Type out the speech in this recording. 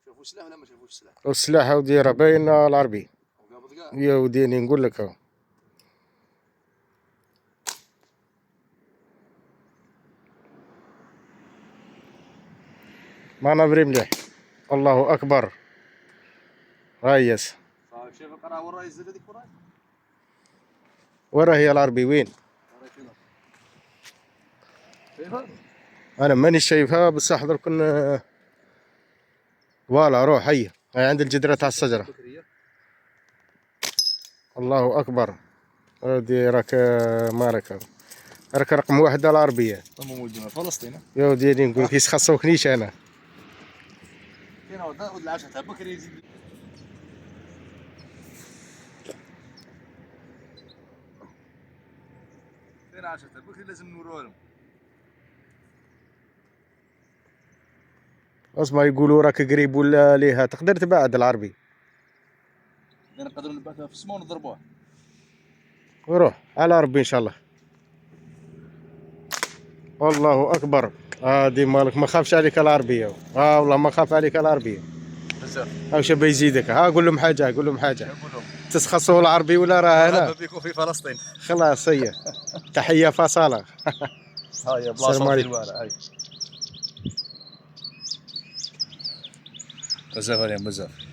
شافوا السلاح ولا ما شافوش السلاح؟ والسلاح اودي راه باين العربي. وقابض كاع. يا وديني نقول لك اهو. مانافري مليح. الله اكبر. ريس. صافي شايف القرعه وين راهي الزبده ديك وين راهي؟ ورا هي العربي وين؟ راهي فين؟ شايفها؟ انا ماني شايفها بصح درك فوالا روح هي عند الجدرة تاع الشجرة. الله اكبر. ودي راك مالك راك رقم واحد على العربية. موجودين فلسطين. يا وديني نقول لك يسخصوكنيش انا. كاين ود العشاء تاع بكري يزيد. كاين عشاء تاع بكري لازم نوروها لهم. اسمع يقولوا راك قريب ولا ليها تقدر تبعد العربي. نقدروا نبعثوها في السما ونضربوها. وروح على ربي ان شاء الله. الله اكبر. هادي مالك ما خافش عليك العربيه. والله ما خاف عليك العربيه بزاف. او شبه يزيدك. قول لهم حاجه قول لهم حاجه. تسخصوا العربي ولا راه هنا. مرحبا بكم في فلسطين. خلاص هي تحيه فصاله. هاي السلام بلاصه عليكم. الوالع هاي. بزاف عليهم بزاف.